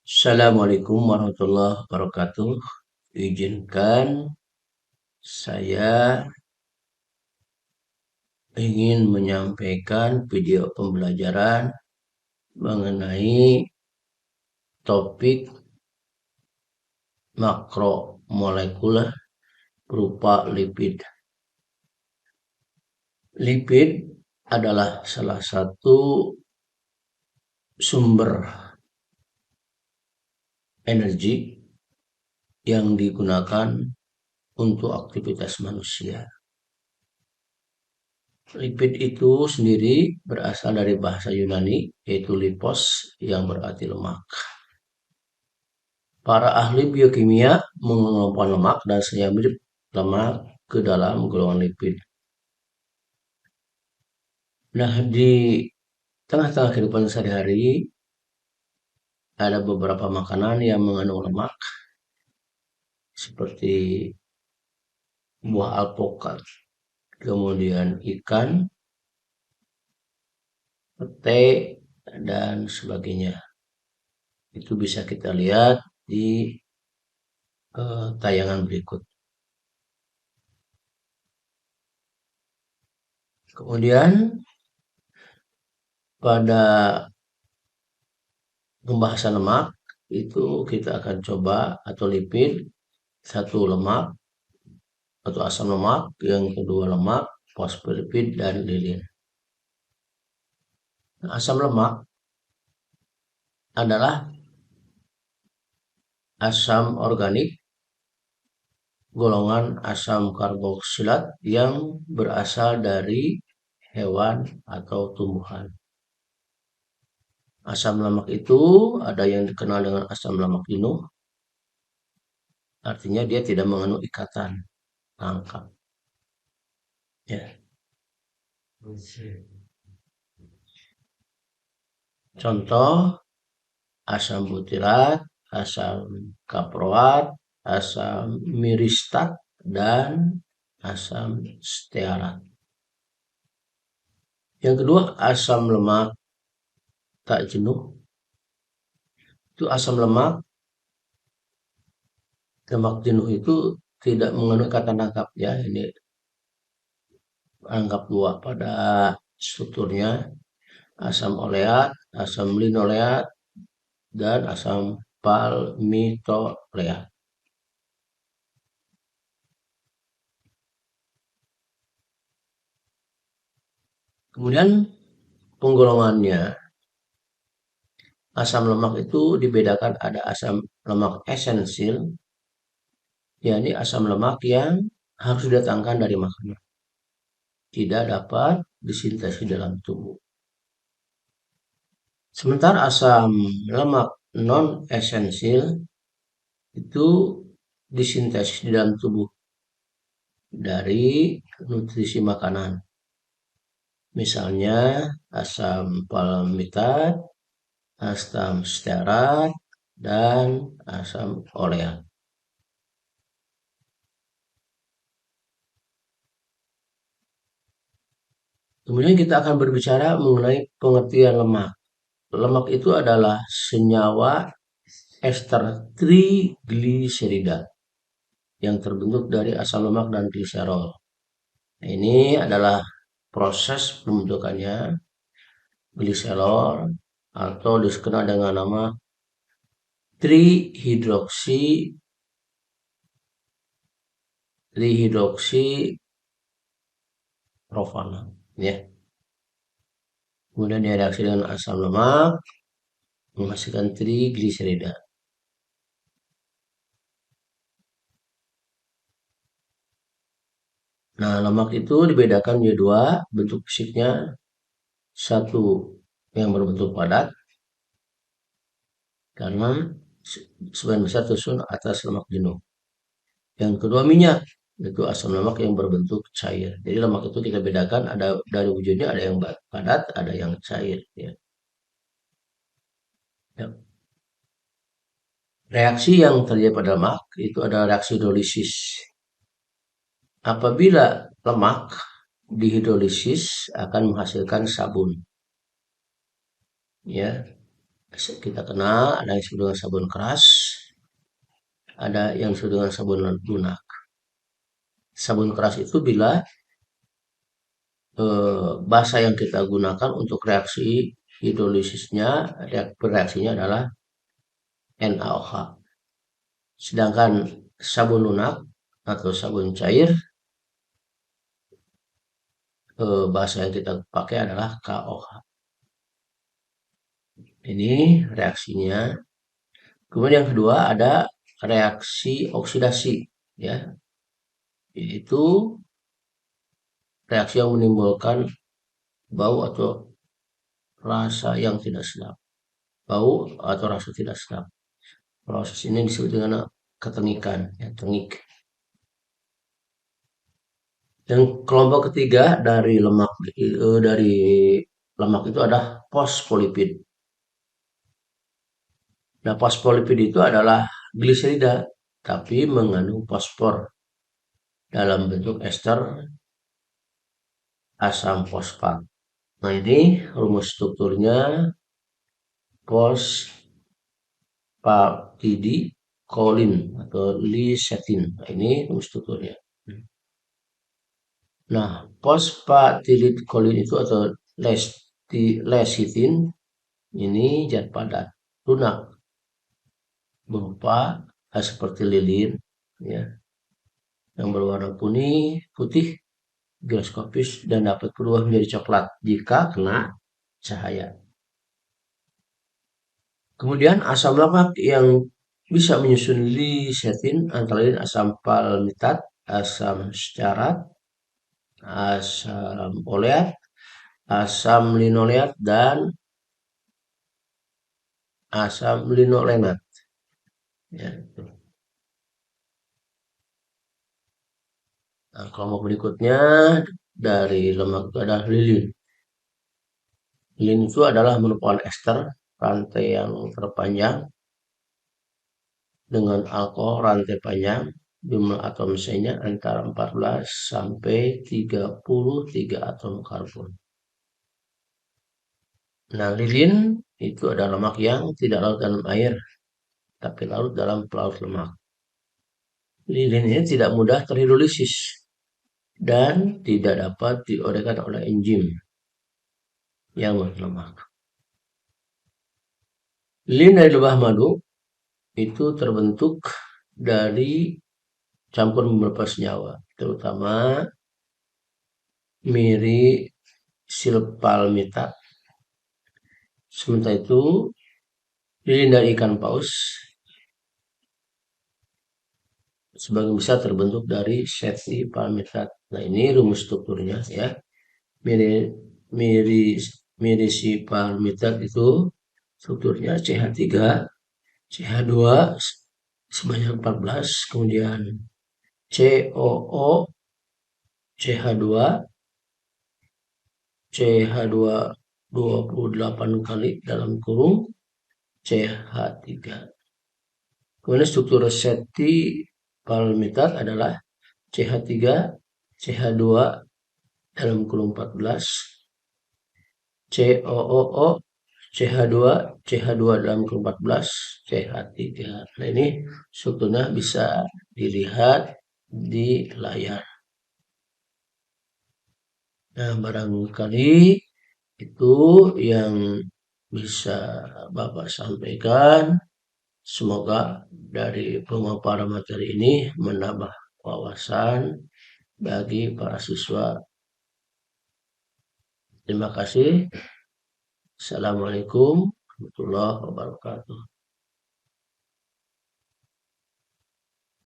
Assalamualaikum warahmatullahi wabarakatuh. Izinkan saya ingin menyampaikan video pembelajaran mengenai topik makromolekuler berupa lipid. Lipid adalah salah satu sumber energi yang digunakan untuk aktivitas manusia. Lipid itu sendiri berasal dari bahasa Yunani, yaitu lipos, yang berarti lemak. Para ahli biokimia mengelompokkan lemak dan senyawa mirip lemak ke dalam golongan lipid. Nah, di tengah-tengah kehidupan sehari-hari, ada beberapa makanan yang mengandung lemak, seperti buah alpukat, kemudian ikan, pete, dan sebagainya. Itu bisa kita lihat di tayangan berikut. Kemudian pada pembahasan lemak itu kita akan coba, atau lipid, satu lemak atau asam lemak, yang kedua lemak, fosfolipid, dan lilin. Asam lemak adalah asam organik golongan asam karboksilat yang berasal dari hewan atau tumbuhan. Asam lemak itu ada yang dikenal dengan asam lemak jenuh, artinya dia tidak mengandung ikatan tangkap. Ya. Contoh asam butirat, asam kaproat, asam miristat, dan asam stearat. Yang kedua, asam lemak tak jenuh. Itu asam lemak jenuh itu tidak mengandung ikatan tangkap, ya. Ini anggap dua pada strukturnya: asam oleat, asam linoleat, dan asam palmitoleat. Kemudian penggolongannya, asam lemak itu dibedakan, ada asam lemak esensial, yakni asam lemak yang harus didatangkan dari makanan, tidak dapat disintesis dalam tubuh. Sementara asam lemak non esensial itu disintesis di dalam tubuh dari nutrisi makanan. Misalnya asam palmitat, asam stearat, dan asam oleat. Kemudian kita akan berbicara mengenai pengertian lemak. Lemak itu adalah senyawa ester trigliserida yang terbentuk dari asam lemak dan gliserol. Ini adalah proses pembentukannya gliserol, atau dikenal dengan nama trihidroksipropana, ya. Kemudian direaksi dengan asam lemak menghasilkan trigliserida. Nah, lemak itu dibedakan menjadi dua bentuk fisiknya. Satu yang berbentuk padat, karena sebagian besar tersusun atas lemak jenuh. Yang kedua minyak, itu asam lemak yang berbentuk cair. Jadi lemak itu kita bedakan, ada dari wujudnya, ada yang padat, ada yang cair, ya. Ya. Reaksi yang terjadi pada lemak itu adalah reaksi hidrolisis. Apabila lemak dihidrolisis akan menghasilkan sabun, ya. Kita kenal ada yang disebut dengan sabun keras, ada yang disebut dengan sabun lunak. Sabun keras itu bila basa yang kita gunakan untuk reaksi hidrolisisnya, bereaksinya adalah NaOH. Sedangkan sabun lunak atau sabun cair, bahasa yang kita pakai adalah KOH. Ini reaksinya. Kemudian yang kedua ada reaksi oksidasi, ya, yaitu reaksi yang menimbulkan bau atau rasa yang tidak sedap. Bau atau rasa tidak sedap. Proses ini disebut dengan ketengikan, ya, tengik. Dan kelompok ketiga dari lemak itu adalah fosfolipid. Nah, fosfolipid itu adalah gliserida, tapi mengandung fosfor dalam bentuk ester asam fosfat. Nah, ini rumus strukturnya fosfatidilkolin atau lisetin. Nah, ini rumus strukturnya. Nah, fosfatidilkolin itu atau lecithin ini zat padat lunak berupa seperti lilin, ya, yang berwarna putih, giroskopis dan dapat berubah menjadi coklat jika kena cahaya. Kemudian asam lemak yang bisa menyusun lisetin antara lain asam palmitat, asam stearat, asam oleat, asam linoleat, dan asam linolenat. Ya. Nah, kelompok berikutnya dari lemak itu adalah lilin. Lilin itu adalah merupakan ester rantai yang terpanjang dengan alkohol rantai panjang, jumlah atomnya antara 14 sampai 33 atom karbon. Nah, lilin itu adalah lemak yang tidak larut dalam air, tapi larut dalam pelaut lemak. Lilin ini tidak mudah terhidrolisis dan tidak dapat diuraikan oleh enzim yang berlemak. Lilin dari lebah madu itu terbentuk dari campur beberapa senyawa, terutama mirisilpalmitat. Sementara itu, lilin dari ikan paus sebagian besar terbentuk dari setipalmitat. Nah, ini rumus strukturnya, ya. Mirisipalmitat itu strukturnya CH3, CH2 sebanyak 14, kemudian COO, CH2, CH2 28 kali dalam kurung CH3. Kemudian struktur setipalmitat adalah CH3, CH2 dalam kurung 14, COOO, CH2, CH2 dalam kurung 14, CH3. Nah, ini strukturnya bisa dilihat di layar. Nah, barangkali itu yang bisa Bapak sampaikan. Semoga dari pemaparan materi ini menambah wawasan bagi para siswa. Terima kasih. Assalamualaikum warahmatullahi wabarakatuh.